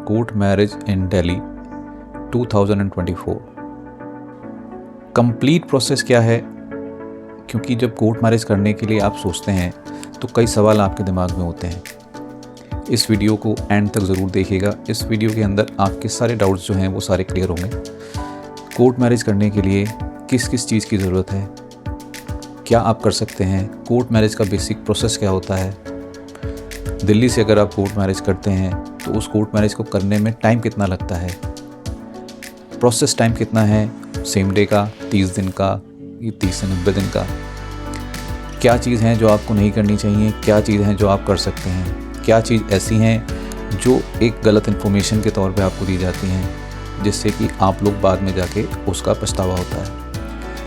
Court marriage in Delhi 2024। Complete process क्या है, क्योंकि जब कोर्ट मैरिज करने के लिए आप सोचते हैं तो कई सवाल आपके दिमाग में होते हैं। इस वीडियो को एंड तक ज़रूर देखिएगा। इस वीडियो के अंदर आपके सारे डाउट्स जो हैं वो सारे क्लियर होंगे। कोर्ट मैरिज करने के लिए किस किस चीज़ की ज़रूरत है, क्या आप कर सकते हैं, कोर्ट मैरिज का बेसिक प्रोसेस क्या होता है, दिल्ली से अगर आप कोर्ट मैरिज करते हैं तो उस कोर्ट मैरिज को करने में टाइम कितना लगता है, प्रोसेस टाइम कितना है, सेम डे का, 30 दिन का, 30 से 90 दिन का, क्या चीज़ हैं जो आपको नहीं करनी चाहिए, क्या चीज़ हैं जो आप कर सकते हैं, क्या चीज़ ऐसी हैं जो एक गलत इन्फॉर्मेशन के तौर पे आपको दी जाती हैं जिससे कि आप लोग बाद में जाके उसका पछतावा होता है।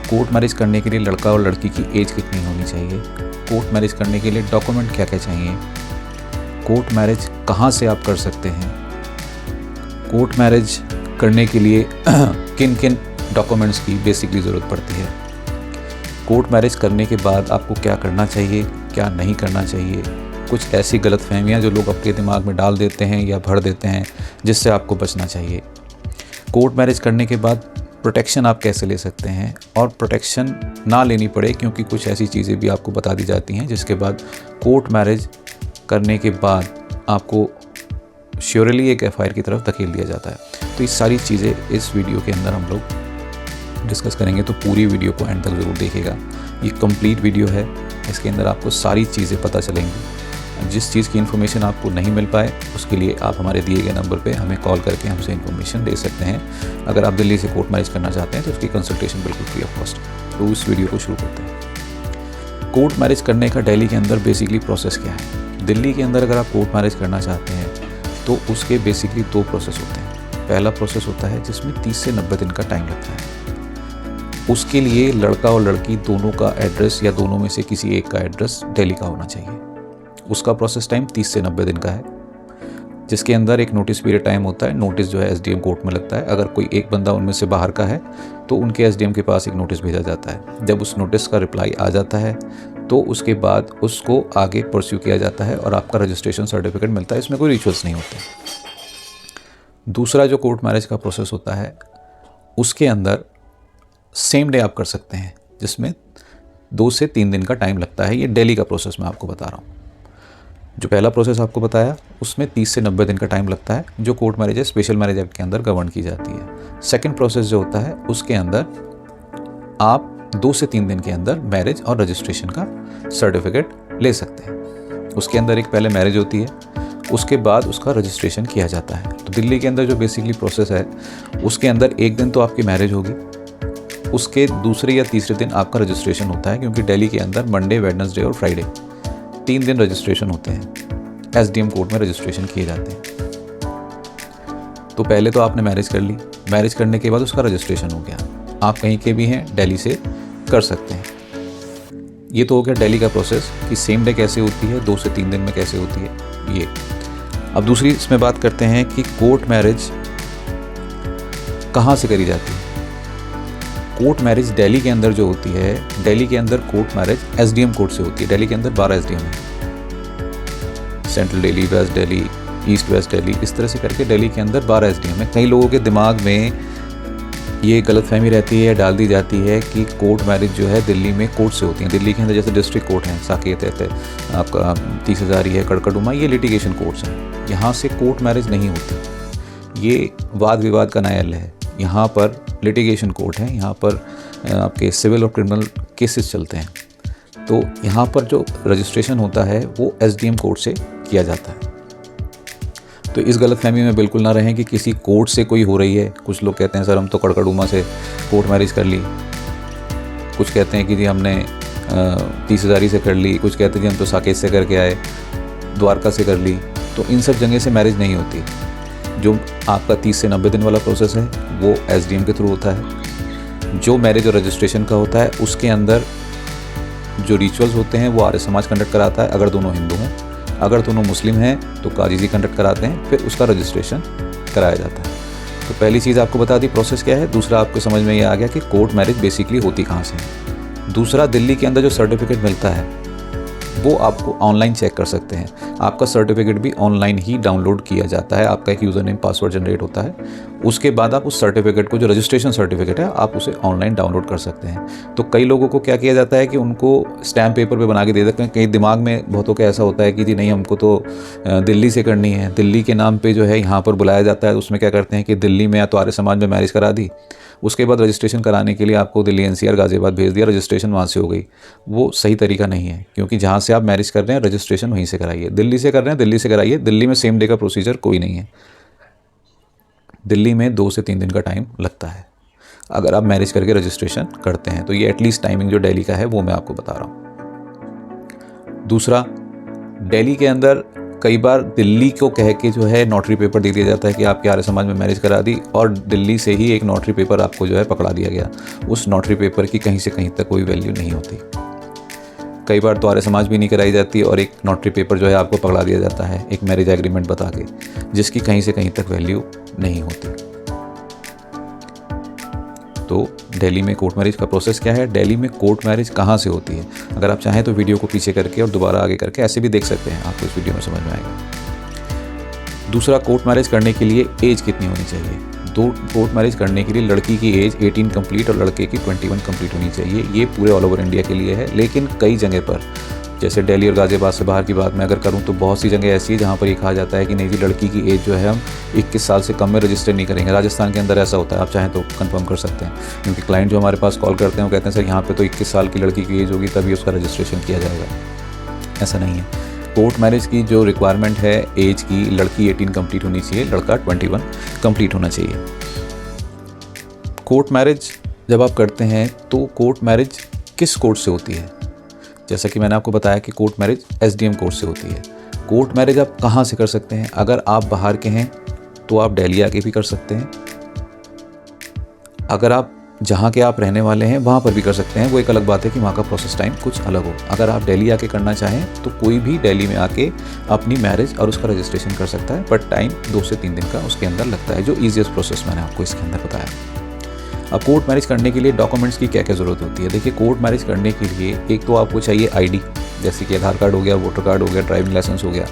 कोर्ट मैरिज करने के लिए लड़का और लड़की की एज कितनी होनी चाहिए, कोर्ट मैरिज करने के लिए डॉक्यूमेंट क्या क्या चाहिए, कोर्ट मैरिज कहाँ से आप कर सकते हैं, कोर्ट मैरिज करने के लिए किन किन डॉक्यूमेंट्स की बेसिकली ज़रूरत पड़ती है, कोर्ट मैरिज करने के बाद आपको क्या करना चाहिए, क्या नहीं करना चाहिए, कुछ ऐसी गलतफहमियां जो लोग अपने दिमाग में डाल देते हैं या भर देते हैं जिससे आपको बचना चाहिए। कोर्ट मैरिज करने के बाद प्रोटेक्शन आप कैसे ले सकते हैं और प्रोटेक्शन ना लेनी पड़े, क्योंकि कुछ ऐसी चीज़ें भी आपको बता दी जाती हैं जिसके बाद कोर्ट मैरिज करने के बाद आपको श्योरली एक एफआईआर की तरफ धकेल दिया जाता है। तो ये सारी चीज़ें इस वीडियो के अंदर हम लोग डिस्कस करेंगे, तो पूरी वीडियो को एंड तक ज़रूर देखिएगा। ये कंप्लीट वीडियो है, इसके अंदर आपको सारी चीज़ें पता चलेंगी। जिस चीज़ की इन्फॉर्मेशन आपको नहीं मिल पाए उसके लिए आप हमारे दिए गए नंबर पे हमें कॉल करके हमसे इन्फॉर्मेशन ले सकते हैं। अगर आप दिल्ली से कोर्ट मैरिज करना चाहते हैं तो उसकी कंसल्टेशन बिल्कुल फ्री ऑफ कॉस्ट। तो इस वीडियो को शुरू करते हैं। कोर्ट मैरिज करने का दिल्ली के अंदर बेसिकली प्रोसेस क्या है। दिल्ली के अंदर अगर आप कोर्ट मैरिज करना चाहते हैं तो उसके बेसिकली 2 प्रोसेस होते हैं। पहला प्रोसेस होता है जिसमें 30 से 90 दिन का टाइम लगता है। उसके लिए लड़का और लड़की दोनों का एड्रेस या दोनों में से किसी एक का एड्रेस दिल्ली का होना चाहिए। उसका प्रोसेस टाइम 30 से 90 दिन का है, जिसके अंदर एक नोटिस पीरियड टाइम होता है। नोटिस जो है एसडीएम कोर्ट में लगता है। अगर कोई एक बंदा उनमें से बाहर का है तो उनके एसडीएम के पास एक नोटिस भेजा जाता है। जब उस नोटिस का रिप्लाई आ जाता है तो उसके बाद उसको आगे परस्यू किया जाता है और आपका रजिस्ट्रेशन सर्टिफिकेट मिलता है। इसमें कोई रिचुअल्स नहीं होते। दूसरा जो कोर्ट मैरिज का प्रोसेस होता है उसके अंदर सेम डे आप कर सकते हैं, जिसमें 2 से 3 दिन का टाइम लगता है। ये दिल्ली का प्रोसेस मैं आपको बता रहा हूँ। जो पहला प्रोसेस आपको बताया उसमें 30 से 90 दिन का टाइम लगता है, जो कोर्ट मैरिज है स्पेशल मैरिज एक्ट के अंदर गवर्न की जाती है। सेकंड प्रोसेस जो होता है उसके अंदर आप 2 से 3 दिन के अंदर मैरिज और रजिस्ट्रेशन का सर्टिफिकेट ले सकते हैं। उसके अंदर एक पहले मैरिज होती है, उसके बाद उसका रजिस्ट्रेशन किया जाता है। तो दिल्ली के अंदर जो बेसिकली प्रोसेस है उसके अंदर एक दिन तो आपकी मैरिज होगी, उसके दूसरे या तीसरे दिन आपका रजिस्ट्रेशन होता है, क्योंकि दिल्ली के अंदर मंडे, वेडनेसडे और फ्राइडे 3 दिन रजिस्ट्रेशन होते हैं। एसडीएम कोर्ट में रजिस्ट्रेशन किए जाते हैं। तो पहले तो आपने मैरिज कर ली, मैरिज करने के बाद उसका रजिस्ट्रेशन हो गया। आप कहीं के भी हैं दिल्ली से कर सकते हैं। ये तो हो गया दिल्ली का प्रोसेस कि सेम डे कैसे होती है, 2 से 3 दिन में कैसे होती है ये। अब दूसरी इसमें बात करते हैं कि कोर्ट मैरिज कहाँ से करी जाती है। कोर्ट मैरिज दिल्ली के अंदर जो होती है, दिल्ली के अंदर कोर्ट मैरिज एसडीएम कोर्ट से होती है। दिल्ली के अंदर 12 एसडीएम है, central Delhi, west Delhi, east west Delhi, इस तरह से करके दिल्ली के अंदर 12 एसडीएम है। कई लोगों के दिमाग में ये गलतफहमी रहती है, डाल दी जाती है कि कोर्ट मैरिज जो है दिल्ली में कोर्ट से होती है। दिल्ली के अंदर जैसे डिस्ट्रिक्ट कोर्ट हैं, साकेत है, आपका 30 हज़ारी है, कड़कड़ुमा, ये लिटिगेशन कोर्ट्स हैं। यहाँ से कोर्ट मैरिज नहीं होती। ये वाद विवाद का न्यायालय है। यहाँ पर लिटिगेशन कोर्ट है, यहाँ पर आपके सिविल और क्रिमिनल केसेस चलते हैं। तो यहाँ पर जो रजिस्ट्रेशन होता है वो एसडीएम कोर्ट से किया जाता है। तो इस गलतफहमी में बिल्कुल ना रहें कि किसी कोर्ट से कोई हो रही है। कुछ लोग कहते हैं सर हम तो कड़कड़ुमा से कोर्ट मैरिज कर ली, कुछ कहते हैं कि जी हमने 30 हज़ारी से कर ली, कुछ कहते हैं जी हम तो साकेत से करके आए, द्वारका से कर ली। तो इन सब जगह से मैरिज नहीं होती। जो आपका 30 से 90 दिन वाला प्रोसेस है वो एसडीएम के थ्रू होता है। जो मैरिज और रजिस्ट्रेशन का होता है उसके अंदर जो रिचुअल्स होते हैं वो आर्य समाज कंडक्ट कराता है, अगर दोनों हिंदू हैं। अगर दोनों मुस्लिम हैं तो काजी जी कंडक्ट कराते हैं, फिर उसका रजिस्ट्रेशन कराया जाता है। तो पहली चीज़ आपको बता दी प्रोसेस क्या है। दूसरा आपको समझ में ये आ गया कि कोर्ट मैरिज बेसिकली होती कहाँ से है। दूसरा, दिल्ली के अंदर जो सर्टिफिकेट मिलता है वो आपको ऑनलाइन चेक कर सकते हैं। आपका सर्टिफिकेट भी ऑनलाइन ही डाउनलोड किया जाता है, आपका एक यूज़र नेम पासवर्ड जनरेट होता है, उसके बाद आप उस सर्टिफिकेट को, जो रजिस्ट्रेशन सर्टिफिकेट है, आप उसे ऑनलाइन डाउनलोड कर सकते हैं। तो कई लोगों को क्या किया जाता है कि उनको स्टैम्प पेपर पे बना के दे देते हैं। कहीं दिमाग में बहुतों का ऐसा होता है कि जी नहीं, हमको तो दिल्ली से करनी है, दिल्ली के नाम पे जो है यहाँ पर बुलाया जाता है। उसमें क्या करते हैं कि दिल्ली में या तो आर्य समाज में मैरिज करा दी, उसके बाद रजिस्ट्रेशन कराने के लिए आपको दिल्ली एनसीआर गाज़ियाबाद भेज दिया, रजिस्ट्रेशन वहाँ से हो गई। वो सही तरीका नहीं है, क्योंकि जहाँ से आप मैरिज कर रहे हैं रजिस्ट्रेशन वहीं से कराइए। दिल्ली से कर रहे हैं दिल्ली से कराइए, दिल्ली में सेम डे का प्रोसीजर कोई नहीं है। दिल्ली में 2 से 3 दिन का टाइम लगता है अगर आप मैरिज करके रजिस्ट्रेशन करते हैं। तो ये एटलीस्ट टाइमिंग जो दिल्ली का है वो मैं आपको बता रहा हूँ। दूसरा, दिल्ली के अंदर कई बार दिल्ली को कह के जो है नोटरी पेपर दे दिया जाता है कि आपके आर्य समाज में मैरिज करा दी, और दिल्ली से ही एक नोटरी पेपर आपको जो है पकड़ा दिया गया। उस नोटरी पेपर की कहीं से कहीं तक कोई वैल्यू नहीं होती। कई बार तो आर्य समाज भी नहीं कराई जाती और एक नोटरी पेपर जो है आपको पकड़ा दिया जाता है एक मैरिज एग्रीमेंट बता के, जिसकी कहीं से कहीं तक वैल्यू नहीं होती। तो दिल्ली में कोर्ट मैरिज का प्रोसेस क्या है, दिल्ली में कोर्ट मैरिज कहाँ से होती है, अगर आप चाहें तो वीडियो को पीछे करके और दोबारा आगे करके ऐसे भी देख सकते हैं, आपको इस वीडियो में समझ में आएगा। दूसरा, कोर्ट मैरिज करने के लिए एज कितनी होनी चाहिए। कोर्ट मैरिज करने के लिए लड़की की एज 18 कंप्लीट और लड़के की 21 कंप्लीट होनी चाहिए। ये पूरे ऑल ओवर इंडिया के लिए है, लेकिन कई जगह पर, जैसे दिल्ली और गाज़ियाबाद से बाहर की बात मैं अगर करूं तो बहुत सी जगह ऐसी है जहां पर ये कहा जाता है कि नहीं जी, लड़की की एज जो है हम 21 साल से कम में रजिस्टर नहीं करेंगे। राजस्थान के अंदर ऐसा होता है, आप चाहें तो कंफर्म कर सकते हैं, क्योंकि क्लाइंट जो हमारे पास कॉल करते हैं वो कहते हैं सर यहाँ पे तो 21 साल की लड़की की एज होगी तभी उसका रजिस्ट्रेशन किया जाएगा। ऐसा नहीं है। कोर्ट मैरिज की जो रिक्वायरमेंट है एज की, लड़की 18 कंप्लीट होनी चाहिए, लड़का 21 कंप्लीट होना चाहिए। कोर्ट मैरिज जब आप करते हैं तो कोर्ट मैरिज किस कोर्ट से होती है, जैसा कि मैंने आपको बताया कि कोर्ट मैरिज एसडीएम कोर्ट से होती है। कोर्ट मैरिज आप कहाँ से कर सकते हैं, अगर आप बाहर के हैं तो आप दिल्ली आके भी कर सकते हैं, अगर आप जहाँ के आप रहने वाले हैं वहाँ पर भी कर सकते हैं। वो एक अलग बात है कि वहाँ का प्रोसेस टाइम कुछ अलग हो। अगर आप दिल्ली आके करना चाहें तो कोई भी दिल्ली में आके अपनी मैरिज और उसका रजिस्ट्रेशन कर सकता है, बट टाइम 2 से 3 दिन का उसके अंदर लगता है, जो ईजीएस्ट प्रोसेस मैंने आपको इसके अंदर बताया। अब कोर्ट मैरिज करने के लिए डॉक्यूमेंट्स की क्या क्या ज़रूरत होती है। देखिए, कोर्ट मैरिज करने के लिए एक तो आपको चाहिए आईडी, जैसे कि आधार कार्ड हो गया, वोटर कार्ड हो गया, ड्राइविंग लाइसेंस हो गया,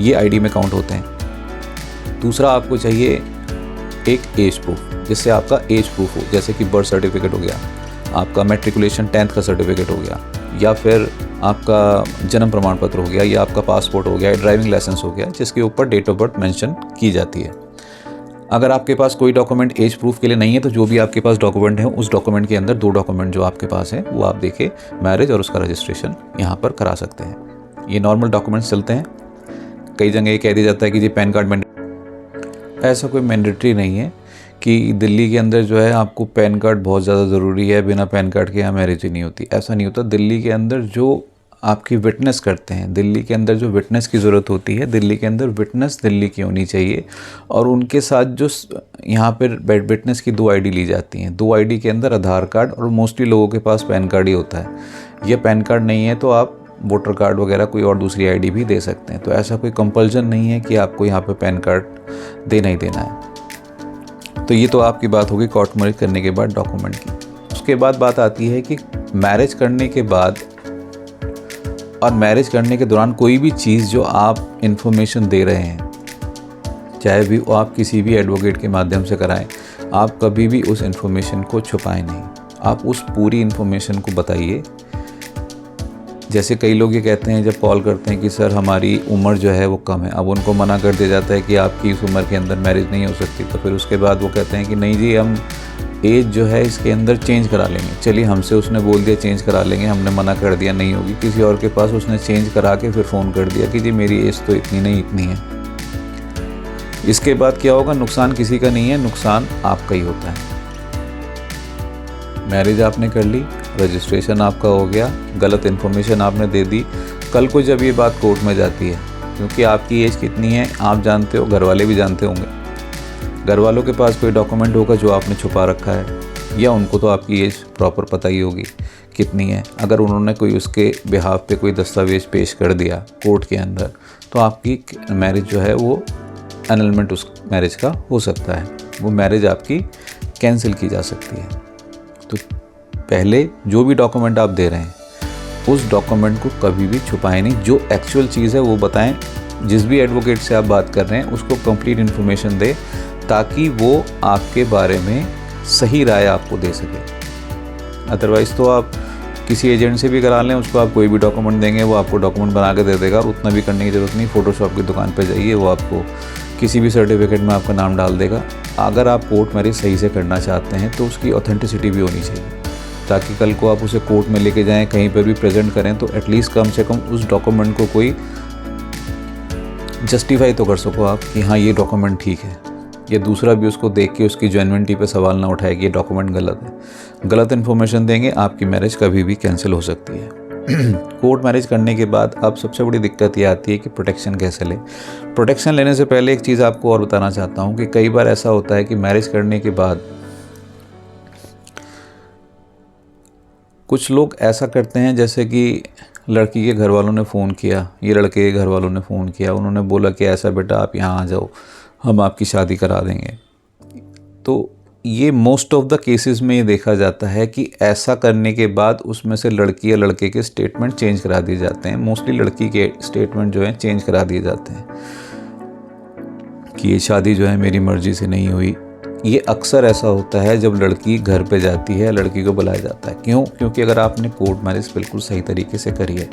ये आईडी में काउंट होते हैं। दूसरा, आपको चाहिए एक एज प्रूफ, जिससे आपका एज प्रूफ हो, जैसे कि बर्थ सर्टिफिकेट हो गया, आपका मैट्रिकुलेशन 10th का सर्टिफिकेट हो गया, या फिर आपका जन्म प्रमाण पत्र हो गया, या आपका पासपोर्ट हो गया, ड्राइविंग लाइसेंस हो गया, जिसके ऊपर डेट ऑफ बर्थ मेंशन की जाती है। अगर आपके पास कोई डॉक्यूमेंट एज प्रूफ के लिए नहीं है तो जो भी आपके पास डॉक्यूमेंट है उस डॉक्यूमेंट के अंदर 2 डॉक्यूमेंट जो आपके पास हैं वो आप देके मैरिज और उसका रजिस्ट्रेशन यहाँ पर करा सकते हैं। ये नॉर्मल डॉक्यूमेंट्स चलते हैं। कई जगह ये कह दिया जाता है कि जी पैन कार्ड मैंडेटरी, ऐसा कोई मैंडेटरी नहीं है कि दिल्ली के अंदर जो है आपको पैन कार्ड बहुत ज़्यादा ज़रूरी है, बिना पैन कार्ड के यहाँ मैरिज ही नहीं होती, ऐसा नहीं होता। दिल्ली के अंदर जो आपकी विटनेस करते हैं, दिल्ली के अंदर जो विटनेस की ज़रूरत होती है, दिल्ली के अंदर विटनेस दिल्ली की होनी चाहिए, और उनके साथ जो यहाँ पर विटनेस की 2 आईडी ली जाती हैं। 2 आईडी के अंदर आधार कार्ड, और मोस्टली लोगों के पास पैन कार्ड ही होता है। यह पैन कार्ड नहीं है तो आप वोटर कार्ड वगैरह कोई और दूसरी आईडी भी दे सकते हैं। तो ऐसा कोई कंपल्सन नहीं है कि आपको यहाँ पे पैन कार्ड देना ही देना है। तो ये तो आपकी बात होगी कोर्ट मैरिज करने के बाद डॉक्यूमेंट की। उसके बाद बात आती है कि मैरिज करने के बाद और मैरिज करने के दौरान कोई भी चीज़ जो आप इन्फॉर्मेशन दे रहे हैं, चाहे भी वो आप किसी भी एडवोकेट के माध्यम से कराएं, आप कभी भी उस इन्फॉर्मेशन को छुपाएं नहीं, आप उस पूरी इन्फॉर्मेशन को बताइए। जैसे कई लोग ये कहते हैं जब कॉल करते हैं कि सर हमारी उम्र जो है वो कम है, अब उनको मना कर दिया जाता है कि आपकी इस उम्र के अंदर मैरिज नहीं हो सकती, तो फिर उसके बाद वो कहते हैं कि नहीं जी हम एज जो है इसके अंदर चेंज करा लेंगे। चलिए, हमसे उसने बोल दिया चेंज करा लेंगे, हमने मना कर दिया नहीं होगी, किसी और के पास उसने चेंज करा के फिर फ़ोन कर दिया कि जी मेरी एज तो इतनी नहीं इतनी है। इसके बाद क्या होगा, नुकसान किसी का नहीं है, नुकसान आपका ही होता है। मैरिज आपने कर ली, रजिस्ट्रेशन आपका हो गया, गलत इन्फॉर्मेशन आपने दे दी, कल को जब ये बात कोर्ट में जाती है, क्योंकि आपकी एज कितनी है आप जानते हो, घर वाले भी जानते होंगे, घर वालों के पास कोई डॉक्यूमेंट होगा जो आपने छुपा रखा है, या उनको तो आपकी एज प्रॉपर पता ही होगी कितनी है। अगर उन्होंने कोई उसके बिहाफ पे कोई दस्तावेज़ पेश कर दिया कोर्ट के अंदर, तो आपकी मैरिज जो है वो एनलमेंट उस मैरिज का हो सकता है, वो मैरिज आपकी कैंसिल की जा सकती है। तो पहले जो भी डॉक्यूमेंट आप दे रहे हैं उस डॉक्यूमेंट को कभी भी छुपाएं नहीं। जो एक्चुअल चीज़ है वो बताएं। जिस भी एडवोकेट से आप बात कर रहे हैं उसको कंप्लीट इन्फॉर्मेशन दें, ताकि वो आपके बारे में सही राय आपको दे सके। अदरवाइज़ तो आप किसी एजेंट से भी करा लें, उसको आप कोई भी डॉक्यूमेंट देंगे वो आपको डॉक्यूमेंट बना के दे देगा, और उतना भी करने की ज़रूरत नहीं। फ़ोटोशॉप की दुकान पे जाइए, वो आपको किसी भी सर्टिफिकेट में आपका नाम डाल देगा। अगर आप कोर्ट मैरिज सही से करना चाहते हैं तो उसकी ऑथेंटिसिटी भी होनी चाहिए, ताकि कल को आप उसे कोर्ट में लेके जाएं, कहीं पर भी प्रेजेंट करें तो एटलीस्ट कम से कम उस डॉक्यूमेंट को कोई जस्टिफाई तो कर सको आप कि हाँ ये डॉक्यूमेंट ठीक है, या दूसरा भी उसको देख के उसकी जेन्युइनिटी पे सवाल ना उठाए कि ये डॉक्यूमेंट गलत है। गलत इन्फॉर्मेशन देंगे, आपकी मैरिज कभी भी कैंसिल हो सकती है। कोर्ट मैरिज करने के बाद अब सबसे बड़ी दिक्कत ये आती है कि प्रोटेक्शन कैसे लें। प्रोटेक्शन लेने से पहले एक चीज़ आपको और बताना चाहता हूँ कि कई बार ऐसा होता है कि मैरिज करने के बाद कुछ लोग ऐसा करते हैं, जैसे कि लड़की के घर वालों ने फ़ोन किया, ये लड़के के घर वालों ने फ़ोन किया, उन्होंने बोला कि ऐसा बेटा आप यहाँ आ जाओ, हम आपकी शादी करा देंगे। तो ये मोस्ट ऑफ द केसेस में ये देखा जाता है कि ऐसा करने के बाद उसमें से लड़की या लड़के के स्टेटमेंट चेंज करा दिए जाते हैं। मोस्टली लड़की के स्टेटमेंट जो हैं चेंज करा दिए जाते हैं कि ये शादी जो है मेरी मर्ज़ी से नहीं हुई। ये अक्सर ऐसा होता है जब लड़की घर पे जाती है, लड़की को बुलाया जाता है। क्यों? क्योंकि अगर आपने कोर्ट मैरिज बिल्कुल सही तरीके से करी है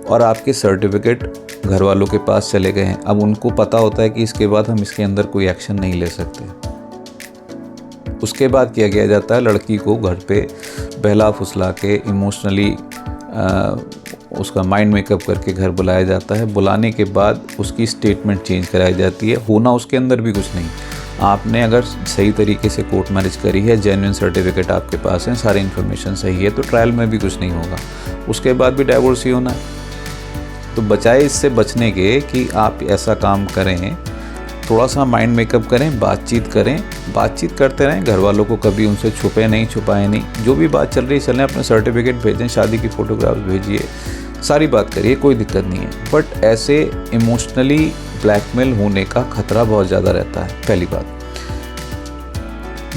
और आपके सर्टिफिकेट घर वालों के पास चले गए हैं, अब उनको पता होता है कि इसके बाद हम इसके अंदर कोई एक्शन नहीं ले सकते। उसके बाद क्या किया जाता है, लड़की को घर पे बहला फुसला के इमोशनली उसका माइंड मेकअप करके घर बुलाया जाता है। बुलाने के बाद उसकी स्टेटमेंट चेंज कराई जाती है। होना उसके अंदर भी कुछ नहीं। आपने अगर सही तरीके से कोर्ट मैरिज करी है, जेन्युइन सर्टिफिकेट आपके पास है, सारी इन्फॉर्मेशन सही है, तो ट्रायल में भी कुछ नहीं होगा, उसके बाद भी डाइवोर्स ही होना है। तो बचाए इससे बचने के कि आप ऐसा काम करें, थोड़ा सा माइंड मेकअप करें, बातचीत करें, बातचीत करते रहें, घर वालों को कभी उनसे छुपे नहीं, छुपाए नहीं। जो भी बात चल रही है चलें, अपने सर्टिफिकेट भेजें, शादी की फ़ोटोग्राफ्स भेजिए, सारी बात करिए, कोई दिक्कत नहीं है। बट ऐसे इमोशनली ब्लैकमेल होने का खतरा बहुत ज़्यादा रहता है, पहली बात।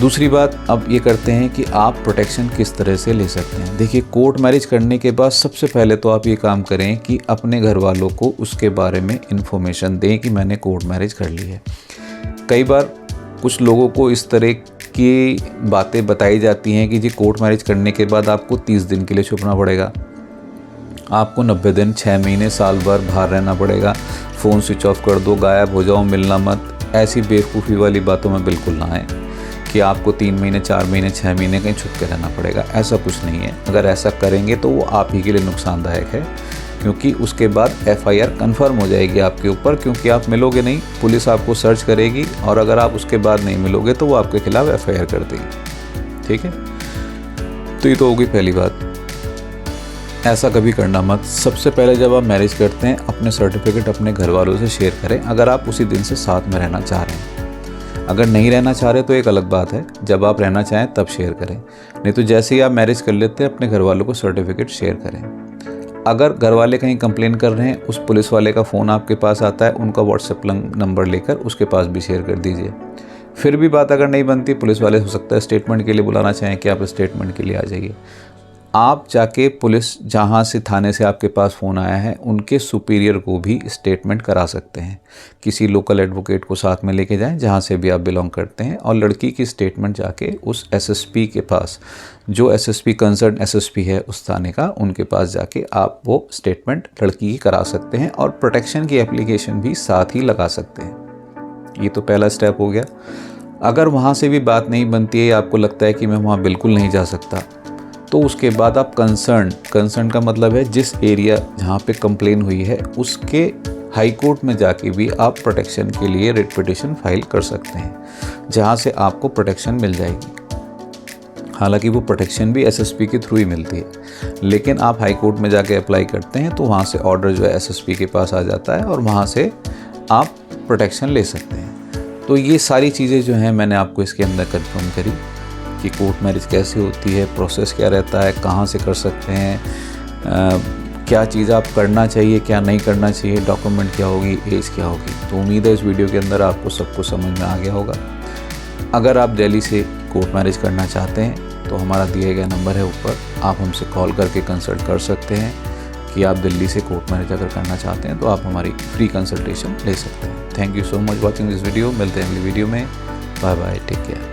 दूसरी बात, अब ये करते हैं कि आप प्रोटेक्शन किस तरह से ले सकते हैं। देखिए, कोर्ट मैरिज करने के बाद सबसे पहले तो आप ये काम करें कि अपने घर वालों को उसके बारे में इन्फॉर्मेशन दें कि मैंने कोर्ट मैरिज कर ली है। कई बार कुछ लोगों को इस तरह की बातें बताई जाती हैं कि जी कोर्ट मैरिज करने के बाद आपको 30 दिन के लिए छुपना पड़ेगा, आपको 90 दिन, 6 महीने, साल भर बाहर रहना पड़ेगा, फ़ोन स्विच ऑफ कर दो, गायब हो जाओ, मिलना मत। ऐसी बेवकूफ़ी वाली बातों में बिल्कुल ना आए कि आपको 3 महीने, 4 महीने, 6 महीने कहीं छुप के रहना पड़ेगा। ऐसा कुछ नहीं है। अगर ऐसा करेंगे तो वो आप ही के लिए नुकसानदायक है, क्योंकि उसके बाद FIR कन्फर्म हो जाएगी आपके ऊपर, क्योंकि आप मिलोगे नहीं, पुलिस आपको सर्च करेगी, और अगर आप उसके बाद नहीं मिलोगे तो वो आपके खिलाफ FIR कर देगी। ठीक है, तो ये तो होगी पहली बात। ऐसा कभी करना मत। सबसे पहले जब आप मैरिज करते हैं, अपने सर्टिफिकेट अपने घर वालों से शेयर करें, अगर आप उसी दिन से साथ में रहना चाह रहे हैं। अगर नहीं रहना चाह रहे तो एक अलग बात है, जब आप रहना चाहें तब शेयर करें, नहीं तो जैसे ही आप मैरिज कर लेते हैं अपने घर वालों को सर्टिफिकेट शेयर करें। अगर घर वाले कहीं कंप्लेन कर रहे हैं, उस पुलिस वाले का फ़ोन आपके पास आता है, उनका व्हाट्सएप नंबर लेकर उसके पास भी शेयर कर दीजिए। फिर भी बात अगर नहीं बनती, पुलिस वाले हो सकता है स्टेटमेंट के लिए बुलाना चाहें कि आप स्टेटमेंट के लिए आ जाइए। आप जाके पुलिस, जहाँ से थाने से आपके पास फ़ोन आया है, उनके सुपीरियर को भी स्टेटमेंट करा सकते हैं। किसी लोकल एडवोकेट को साथ में लेके जाएं जहाँ से भी आप बिलोंग करते हैं, और लड़की की स्टेटमेंट जाके उस SSP के पास, जो SSP कंसर्न SSP है उस थाने का, उनके पास जाके आप वो स्टेटमेंट लड़की की करा सकते हैं, और प्रोटेक्शन की एप्लीकेशन भी साथ ही लगा सकते हैं। ये तो पहला स्टेप हो गया। अगर वहाँ से भी बात नहीं बनती है, आपको लगता है कि मैं वहाँ बिल्कुल नहीं जा सकता, तो उसके बाद आप कंसर्न का मतलब है जिस एरिया जहाँ पे कंप्लेन हुई है उसके हाई कोर्ट में जाके भी आप प्रोटेक्शन के लिए रिट पिटीशन फाइल कर सकते हैं, जहाँ से आपको प्रोटेक्शन मिल जाएगी। हालांकि वो प्रोटेक्शन भी SSP के थ्रू ही मिलती है, लेकिन आप हाई कोर्ट में जाके अप्लाई करते हैं तो वहाँ से ऑर्डर जो है SSP के पास आ जाता है, और वहाँ से आप प्रोटेक्शन ले सकते हैं। तो ये सारी चीज़ें जो हैं मैंने आपको इसके अंदर कंफर्म करी कि कोर्ट मैरिज कैसे होती है, प्रोसेस क्या रहता है, कहाँ से कर सकते हैं, क्या चीज़ आप करना चाहिए, क्या नहीं करना चाहिए, डॉक्यूमेंट क्या होगी, एज क्या होगी। तो उम्मीद है इस वीडियो के अंदर आपको सब कुछ समझ में आ गया होगा। अगर आप दिल्ली से कोर्ट मैरिज करना चाहते हैं तो हमारा दिया गया नंबर है ऊपर, आप हमसे कॉल करके कंसल्ट कर सकते हैं कि आप दिल्ली से कोर्ट मैरिज अगर करना चाहते हैं तो आप हमारी फ्री कंसल्टेशन ले सकते हैं। Thank you so much watching this video. मिलते हैं अगली वीडियो में। Bye bye, take care.